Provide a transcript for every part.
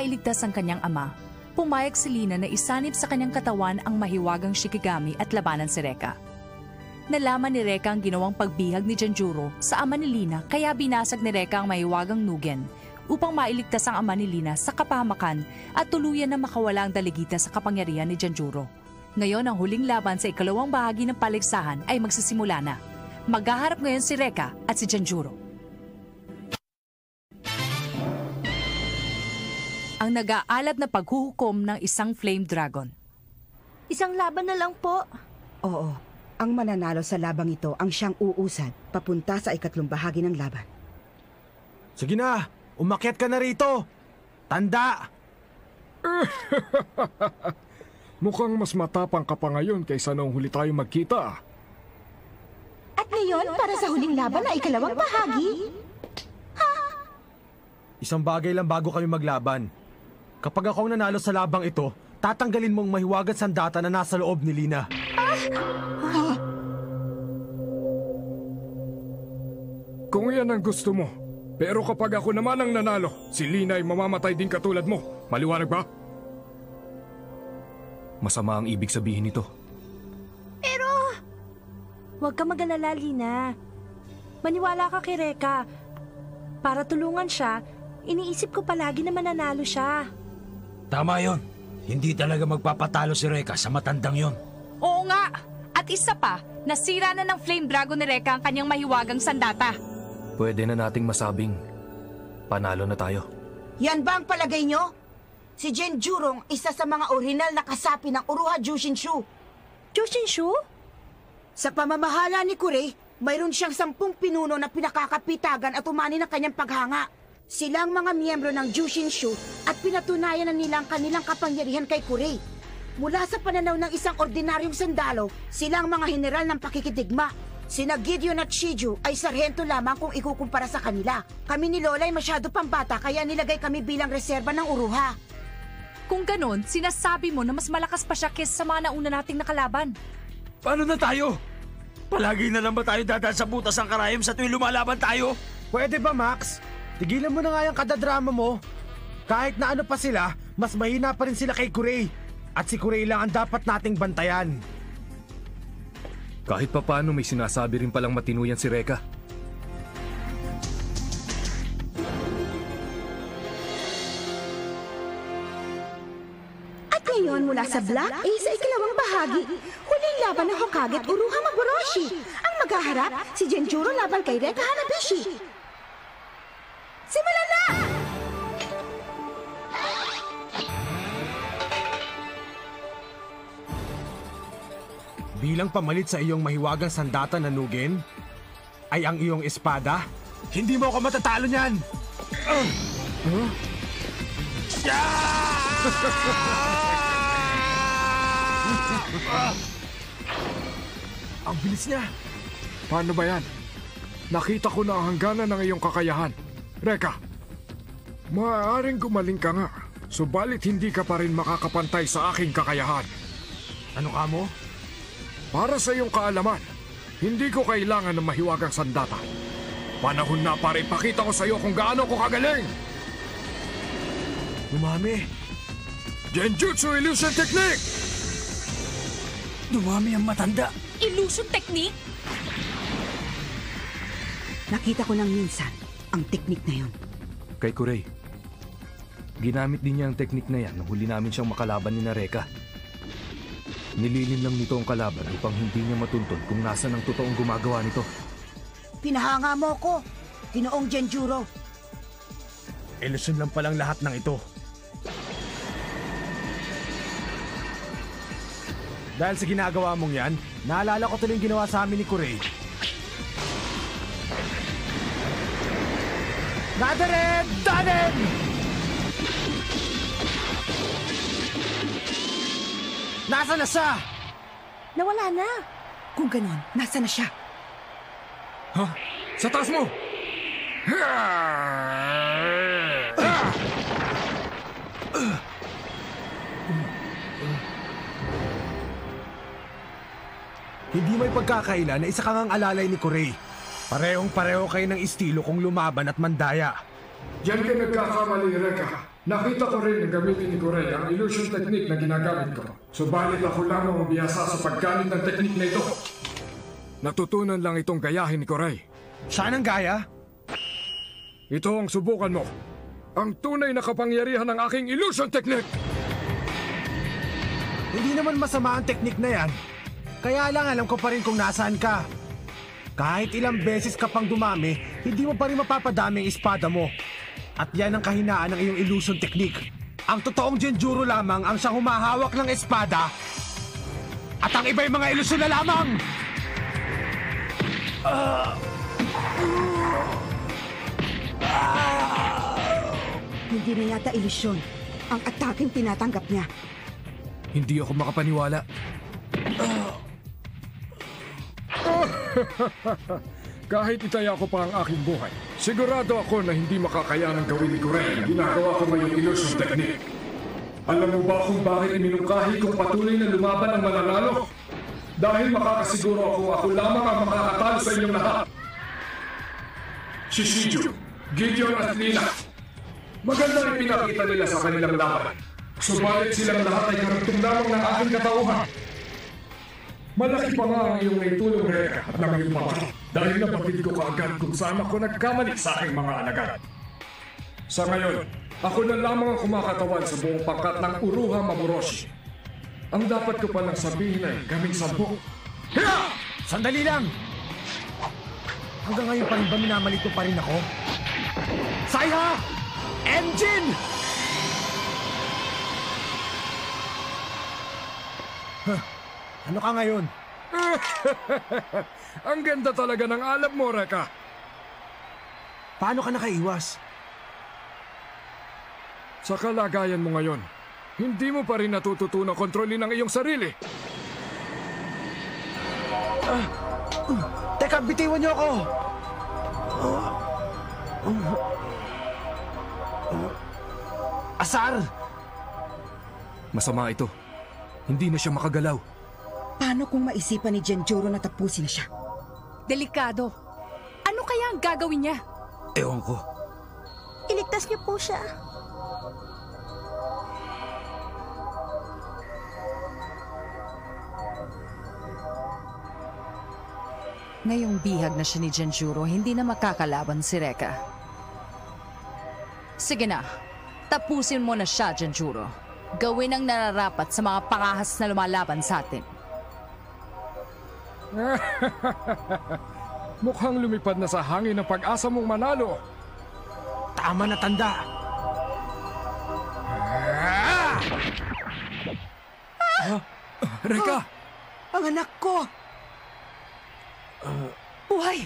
mailigtas ang kanyang ama, pumayag si Lina na isanib sa kanyang katawan ang mahiwagang Shikigami at labanan si Reka. Nalaman ni Reka ang ginawang pagbihag ni Genjuro sa ama ni Lina kaya binasag ni Reka ang mahiwagang Nugen upang mailigtas ang ama ni Lina sa kapahamakan at tuluyan na makawala ang daligita sa kapangyarihan ni Genjuro. Ngayon ang huling laban sa ikalawang bahagi ng paligsahan ay magsisimula na. Maghaharap ngayon si Reka at si Genjuro. Ang nag-aalab na paghuhukom ng isang flame dragon. Isang laban na lang po. Oo, ang mananalo sa labang ito ang siyang uusad papunta sa ikatlong bahagi ng laban. Sige na, umakyat ka na rito. Tanda! Mukhang mas matapang ka pa ngayon kaysa noong huli tayo magkita. At ngayon, para sa huling laban na ikalawang bahagi. Isang bagay lang bago kami maglaban. Kapag ako ang nanalo sa labang ito, tatanggalin mong mahiwagat sandata na nasa loob ni Lina. Kung yan ang gusto mo. Pero kapag ako naman ang nanalo, si Lina ay mamamatay din katulad mo. Maliwanag ba? Masama ang ibig sabihin nito. Pero, huwag ka mag-alala, Lina. Maniwala ka kay Reka. Para tulungan siya, iniisip ko palagi na mananalo siya. Tama yon. Hindi talaga magpapatalo si Reka sa matandang yon. Oo nga! At isa pa, nasira na ng flame dragon ni Reka ang kanyang mahiwagang sandata. Pwede na nating masabing panalo na tayo. Yan ba ang palagay nyo? Si Genjuro isa sa mga orihinal na kasapi ng Uruha Jushinshu. Jushinshu? Sa pamamahala ni Kurei, mayroon siyang 10 pinuno na pinakakapitagan at umani ng kanyang paghanga. Silang mga miyembro ng Jushinshu at pinatunayan na nilang kanilang kapangyarihan kay Kurei. Mula sa pananaw ng isang ordinaryong sundalo, silang mga general ng pakikidigma. Sina Gideon at Shiju ay sarhento lamang kung ikukumpara sa kanila. Kami ni Lola ay masyado pang bata kaya nilagay kami bilang reserba ng Uruha. Kung ganon, sinasabi mo na mas malakas pa siya kaysa sa mga nauna nating nakalaban. Paano na tayo? Palagi na lang ba tayo dadaan sa butas ng karayom sa tuwing lumalaban tayo? Pwede ba, Max? Tigilan mo na nga yung kadadrama mo. Kahit na ano pa sila, mas mahina pa rin sila kay Kurei. At si Kurei lang ang dapat nating bantayan. Kahit pa paano may sinasabi rin palang matinuyan si Reka. At ngayon mula sa Black A sa ikalawang bahagi, huling laban ng Hokage at Uruha Magoroshi. Ang maghaharap, si Genjuro laban kay Reka Hanabishi. Simulan na! Bilang pamalit sa iyong mahiwagang sandata na Nugen, ay ang iyong espada? Hindi mo ako matatalo niyan! Ang bilis niya! Paano ba yan? Nakita ko na ang hangganan ng iyong kakayahan. Reka, maaaring gumaling ka nga, subalit hindi ka pa rin makakapantay sa aking kakayahan. Ano ka mo? Para sa iyong kaalaman, hindi ko kailangan ng mahiwagang sandata. Panahon na para ipakita ko sa iyo kung gaano ko kagaling! Dumami! Genjutsu Illusion Technique! Dumami ang matanda. Illusion technique? Nakita ko nang minsan ang teknik na yon. Kay Kurei, ginamit din niya ang teknik na yan nung huli namin siyang makalaban ni Reka. Nililin lang nito ang kalaban upang hindi niya matuntun kung nasan ang totoong gumagawa nito. Pinahanga mo ko, Ginoong Genjuro. Ilusyon lang palang lahat ng ito. Dahil sa ginagawa mong yan, naalala ko tuloy yung ginawa sa amin ni Kurei. Nadaren! Danen! Nasa na siya? Nawala na. Kung ganon, nasa na siya? Ha? Sa taas mo! Hindi may pagkakaila na isa kang ang alalay ni Kurei. Parehong-pareho kayo ng estilo kung lumaban at mandaya. Diyan ka nagkakamali, Reka. Nakita ko rin ang gamitin ni Kurey ang illusion technique na ginagamit ko. Subalit ako lamang mabiyasa sa paggamit ng technique na ito. Natutunan lang itong gayahin ni Kurey. Saan ang gaya? Ito ang subukan mo. Ang tunay na kapangyarihan ng aking illusion technique! Hindi naman masama ang teknik na yan. Kaya lang alam ko pa rin kung nasaan ka. Kahit ilang beses ka pang dumami, hindi mo pa rin mapapadami ang espada mo. At yan ang kahinaan ng iyong illusion technique. Ang totoong Genjuro lamang ang siyang humahawak ng espada. At ang iba'y mga ilusyon na lamang! Hindi na yata ilusyon. Ang ataking tinatanggap niya. Hindi ako makapaniwala. Kahit itaya ko pa ang aking buhay, sigurado ako na hindi makakayanang gawin ni Kurey ang ginagawa ko ngayong illusion technique. Alam mo ba kung bakit iminungkahi kong patuloy na lumaban ang mananalo? Dahil makakasiguro ako lamang ang makakatalo sa inyong lahat. Si Shiju, Gideon at Lina. Magandang ipinakita nila sa kanilang laban. Subalit silang lahat ay karugtong lamang ng aking katauhan. Malaki pa nga ang iyong naitulong, Reka, at ng iyong papa. Dahil nabatid ko kaagad kung saan ako nagkamali sa aking mga alagad. Sa ngayon, ako na lamang ang kumakatawan sa buong pangkat ng Uruha Maburoshi. Ang dapat ko palang sabihin ay kaming 10. Hiya! Sandali lang! Hanggang ngayon pa rin ba minamalito pa rin ako? Saiha! Engine! Ano ka ngayon? Ang ganda talaga ng alab mo, Reka. Paano ka nakaiwas? Sa kalagayan mo ngayon, hindi mo pa rin natututunang kontrolin ang iyong sarili. Teka, bitiwan niyo ako! Asar! Masama ito. Hindi na siya makagalaw. Paano kung maisipan ni Genjuro na tapusin na siya? Delikado. Ano kaya ang gagawin niya? Ewan ko. Iligtas niyo po siya. Ngayong bihag na siya ni Genjuro, hindi na makakalaban si Reka. Sige na, tapusin mo na siya, Genjuro. Gawin ang nararapat sa mga pangahas na lumalaban sa atin. Mukhang lumipad na sa hangin ang pag-asa mong manalo. Tama na tanda! Reka! Ang anak ko! Buhay!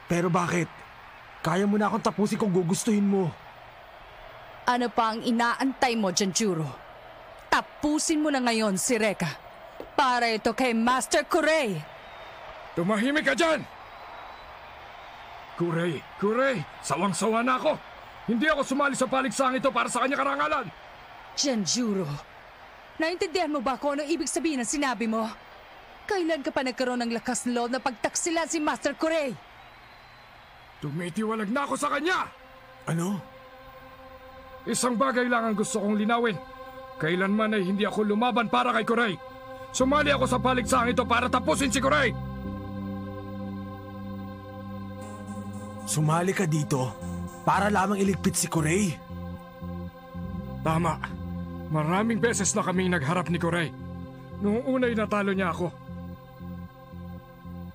Pero bakit? Kaya mo na akong tapusin kung gugustuhin mo. Ano pa ang inaantay mo, Genjuro? Tapusin mo na ngayon si Reka. Para ito kay Master Kurey. Tumahimik ka dyan! Kurey, sawang-sawa na ako. Hindi ako sumali sa paligsang ito para sa kanya karangalan. Genjuro, naintindihan mo ba kung ano ibig sabihin ng sinabi mo? Kailan ka pa nagkaroon ng lakas na loob na pagtaksilan si Master Kurey? Tumitiwalag na ako sa kanya! Ano? Isang bagay lang ang gusto kong linawin. Kailanman ay hindi ako lumaban para kay Kurey. Sumali ako sa paligsang ito para tapusin si Kurey! Sumali ka dito para lamang iligpit si Kurey? Tama. Maraming beses na kaming nagharap ni Kurey. Noong una'y natalo niya ako.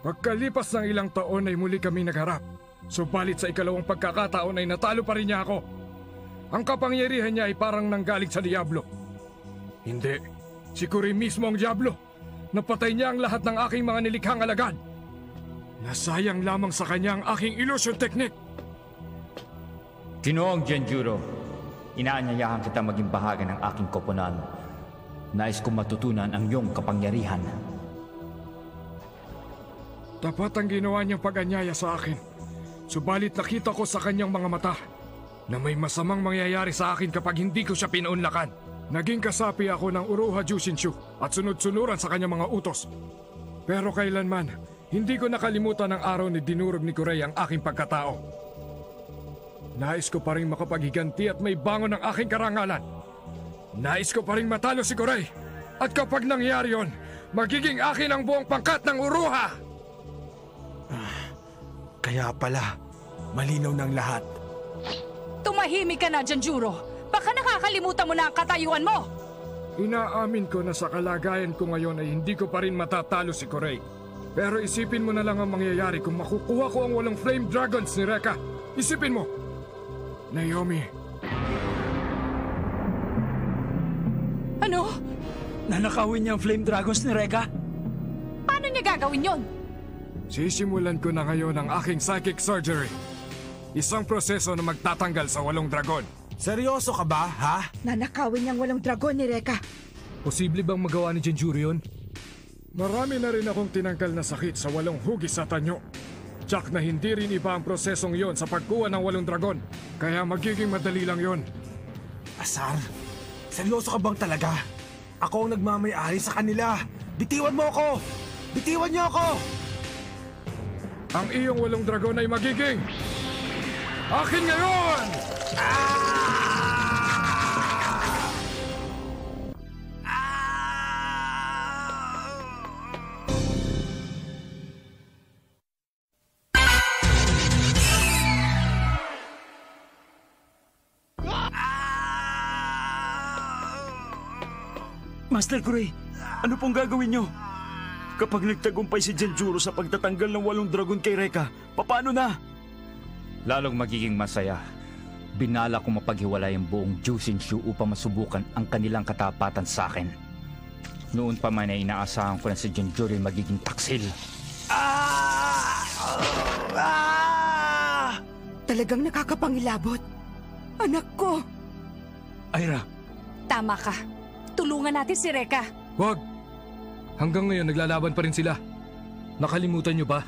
Pagkalipas ng ilang taon ay muli kaming nagharap. Subalit sa ikalawang pagkakataon ay natalo pa rin niya ako. Ang kapangyarihan niya ay parang nanggaling sa Diablo. Hindi. Si Kurey mismo ang Diablo. Napatay niya ang lahat ng aking mga nilikhang alagad. Nasayang lamang sa kanya ang aking illusion technique. Ginoong Genjuro, inaanyayahan kita maging bahagi ng aking koponan. Nais kong matutunan ang iyong kapangyarihan. Tapat ang ginawa niyang pag-anyaya sa akin. Subalit nakita ko sa kanyang mga mata na may masamang mangyayari sa akin kapag hindi ko siya pinuunlakan. Naging kasapi ako ng Uruha Jushinshu at sunod-sunuran sa kanyang mga utos. Pero kailanman, Hindi ko nakalimutan ang araw ni dinurog ni Kurey ang aking pagkatao. Nais ko pa rin makapaghiganti at may bangon ang aking karangalan. Nais ko pa rin matalo si Kurey. At kapag nangyari yon, magiging akin ang buong pangkat ng Uruha! Kaya pala, malinaw ng lahat. Tumahimik ka na, Janjuro. Baka nakakalimutan mo na ang katayuan mo. Inaamin ko na sa kalagayan ko ngayon ay hindi ko pa rin matatalo si Kurey. Pero isipin mo na lang ang mangyayari kung makukuha ko ang 8 Flame Dragons ni Rekka. Isipin mo! Naomi. Ano? Nanakawin niya ang Flame Dragons ni Rekka? Paano niya gagawin yon? Sisimulan ko na ngayon ang aking psychic surgery. Isang proseso na magtatanggal sa 8 dragon. Seryoso ka ba, ha? Nanakawin niyang 8 dragon ni Rekka. Posible bang magawa ni Genjuro yun? Marami na rin akong tinanggal na sakit sa 8 hugis sa tanyo. Tsak na hindi rin iba ang prosesong yon sa pagkuha ng 8 dragon. Kaya magiging madali lang yon. Asar, seryoso ka bang talaga? Ako ang nagmamayari sa kanila. Bitiwan mo ako! Bitiwan niyo ako! Ang iyong 8 dragon ay magiging akin ngayon! Master Kurey, ano pong gagawin niyo? Kapag nagtagumpay si Genjuro sa pagtatanggal ng 8 dragon kay Rekka, paano na? Lalong magiging masaya. Binala kong mapaghiwalay ang buong Jushinshu upang masubukan ang kanilang katapatan sa akin. Noon pa man ay inaasahan ko na si Genjuro ay magiging taksil. Talagang nakakapangilabot. Anak ko! Aira, Tama ka. Tulungan natin si Rekka. Wag! Hanggang ngayon naglalaban pa rin sila. Nakalimutan niyo ba?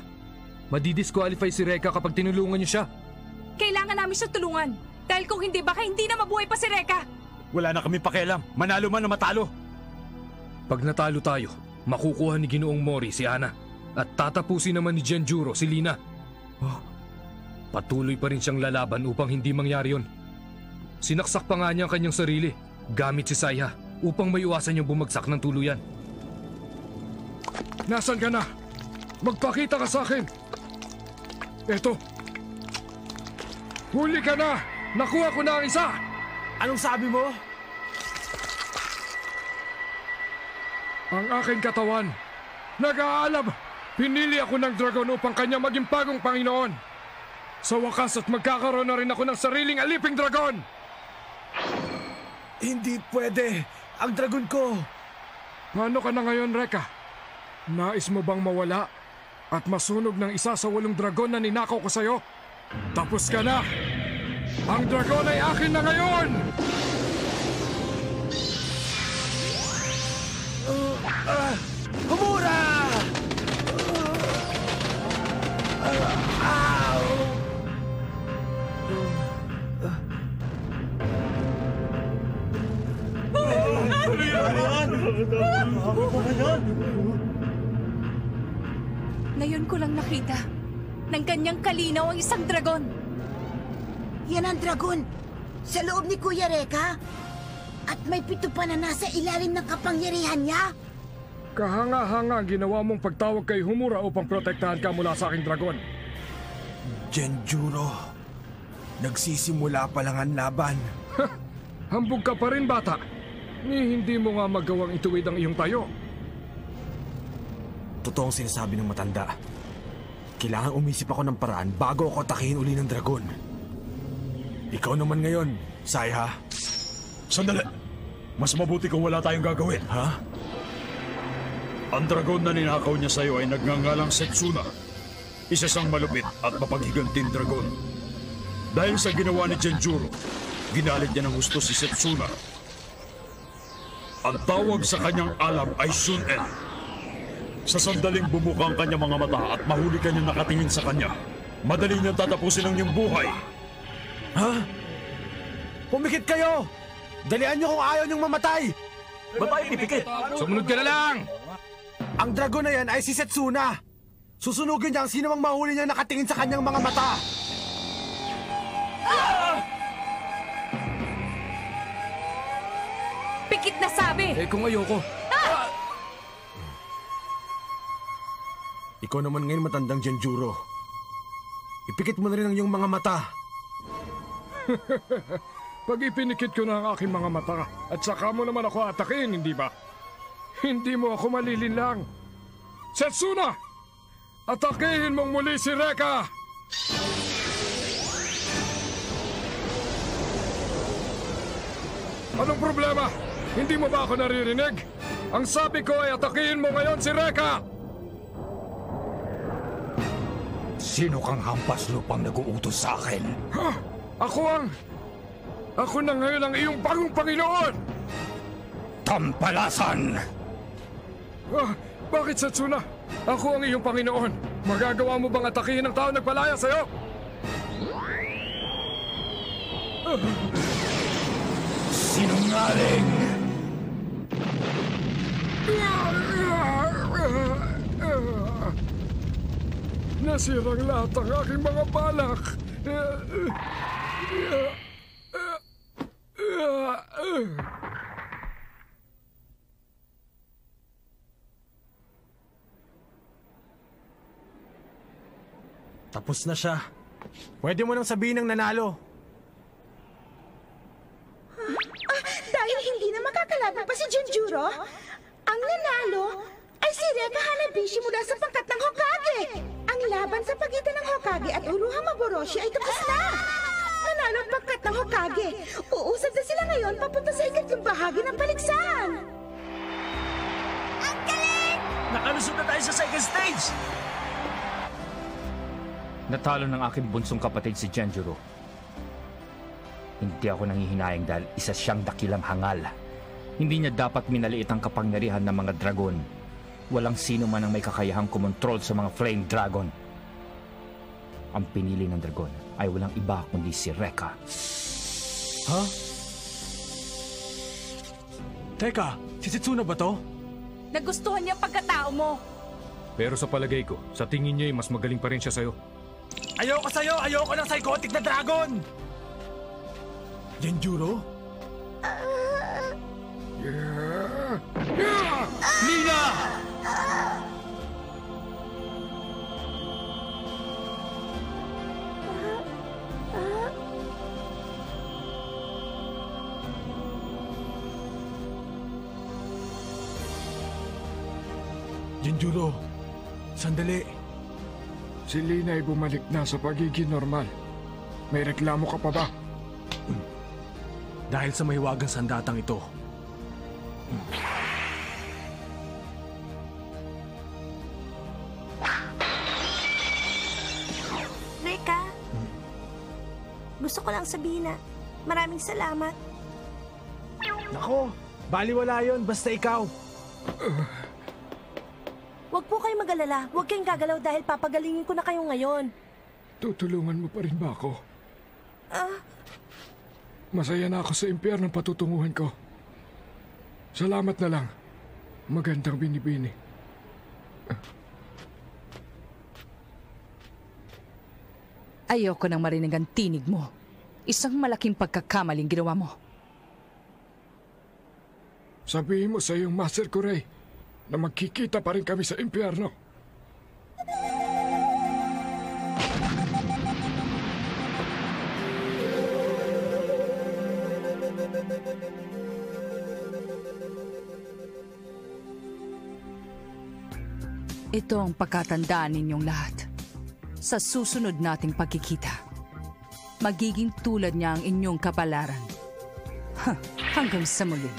Madidisqualify si Rekka kapag tinulungan niyo siya. Kailangan namin siya tulungan. Dahil kung hindi, baka hindi na mabuhay pa si Rekka. wala na kami pakialam. Manalo man o matalo. Pag natalo tayo, makukuha ni Ginoong Mori si Ana. At tatapusin naman ni Genjuro si Lina. Patuloy pa rin siyang lalaban upang hindi mangyari yun. Sinaksak pa nga niya ang kanyang sarili gamit si Saya upang maiwasan niyang bumagsak ng tuluyan. Nasaan ka na? Magpakita ka sa akin! Eto. Huli ka na! Nakuha ko na ang isa! Anong sabi mo? Ang aking katawan. Nag-aalab! Pinili ako ng dragon upang kanya maging bagong Panginoon. Sa wakas at magkakaroon na rin ako ng sariling aliping dragon! Hindi pwede! Ang dragon ko! Paano ka na ngayon, Rekka? Nais mo bang mawala at masunog ng isa sa 8 dragon na ninakaw ko sa'yo? Tapos ka na! Ang dragon ay akin na ngayon! Humura! Ngayon ko lang nakita ng kanyang kalinaw ang isang dragon. Yan ang dragon. Sa loob ni Kuya Rekka. At may 7 pa na nasa ilalim ng kapangyarihan niya. Kahanga-hanga ginawa mong pagtawag kay Homura upang protektahan ka mula sa aking dragon. Genjuro, nagsisimula pa lang ang laban. Hambog ka pa rin, bata. Ni hindi mo nga magawang ituwid ang iyong tayo. Totoong sinasabi ng matanda. Kailangan umisip ako ng paraan bago ako atakihin uli ng dragon. Ikaw naman ngayon, Saya. Sandali. Mas mabuti kung wala tayong gagawin. Ha? Ang dragon na ninakaw niya sa'yo ay nagngangalang Setsuna. Isa siyang malupit at mapaghiganting dragon. Dahil sa ginawa ni Genjuro, ginalit niya ng gusto si Setsuna. Ang tawag sa kanyang alam ay Shun-En. Sa sandaling bumuka ang kanyang mga mata at mahuli ka niya nakatingin sa kanya, madali niyang tatapusin ang iyong buhay. Ha? Pumikit kayo! Dalian niyo kung ayaw niyong mamatay! Ba't tayo pipikit? Sumunod ka na lang! Ang dragon na yan ay si Setsuna! Susunugin niya ang sino mang mahuli niya nakatingin sa kanyang mga mata! Pikit na sabi! Eh kung ayoko, Ikaw naman ngayon matandang Genjuro. Ipikit mo na rin ang iyong mga mata. Pag ipinikit ko na ang aking mga mata at saka mo naman ako atakin, hindi ba? Hindi mo ako malilinlang. Setsuna! Atakihin mong muli si Reka! Anong problema? Hindi mo ba ako naririnig? Ang sabi ko ay atakihin mo ngayon si Reka! Sino kang hampas lupang nag-uutos sa akin? Ha? Ako na ngayon ang iyong bagong Panginoon! Tampalasan! Bakit, Setsuna? Ako ang iyong Panginoon. Magagawa mo bang atakihin ang tao nagpalaya sa'yo? Sinungaling! Nasirang lahat ang aking mga balak. Tapos na siya. Pwede mo nang sabihin ng nanalo. Dahil hindi na makakalaban pa si Genjuro, ang nanalo ay si Reka Hanabishi mula sa pangkat ng Hokage. Ang laban sa pagitan ng Hokage at Uruha Maboroshi ay tapos na. Nanalo ang pangkat ng Hokage. Uusad na sila ngayon papunta sa ikatlong bahagi ng paligsahan. Ang galing! Nakalusot na tayo sa second stage! Natalo ng aking bunsong kapatid si Genjuro. Hindi ako nanghihinayang dahil isa siyang dakilang hangal. Hindi niya dapat minaliit ang kapangyarihan ng mga dragon. Walang sino man ang may kakayahang kumontrol sa mga flame dragon. Ang pinili ng dragon ay walang iba kundi si Reka. Ha? Teka, si Setsuna ba to? Nagustuhan niya ang pagkatao mo. pero sa palagay ko, sa tingin niya ay mas magaling pa rin siya sa'yo. Ayoko sa'yo! Ayoko ng psychotic na dragon! Genjuro? Lina! Genjuro, sandali. Si Lina ay bumalik na sa pagiging normal. May reklamo ka pa ba? Dahil sa mahiwagang sandatang ito. Reka, gusto ko lang sabihin na maraming salamat. Nako, baliwala yun, basta ikaw. Huwag po kayong mag-alala. Huwag kayong gagalaw dahil papagalingin ko na kayo ngayon. Tutulungan mo pa rin ba ako? Masaya na ako sa impyernong patutunguhan ko. Salamat na lang. Magandang binibini. Ayoko nang marinig ang tinig mo. Isang malaking pagkakamaling ginawa mo. Sabihin mo sa iyong Master Kurei na magkikita pa rin kami sa impyerno. Ito ang pagkatandaan ninyong lahat. Sa susunod nating pagkikita, magiging tulad niya ang inyong kapalaran. Hanggang sa muli.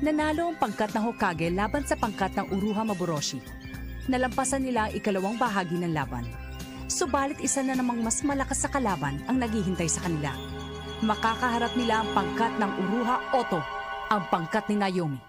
Nanalo ang pangkat ng Hokage laban sa pangkat ng Uruha Maboroshi. Nalampasan nila ang ikalawang bahagi ng laban. Subalit isa na namang mas malakas sa kalaban ang naghihintay sa kanila. Makakaharap nila ang pangkat ng Uruha Oto, ang pangkat ni Naomi.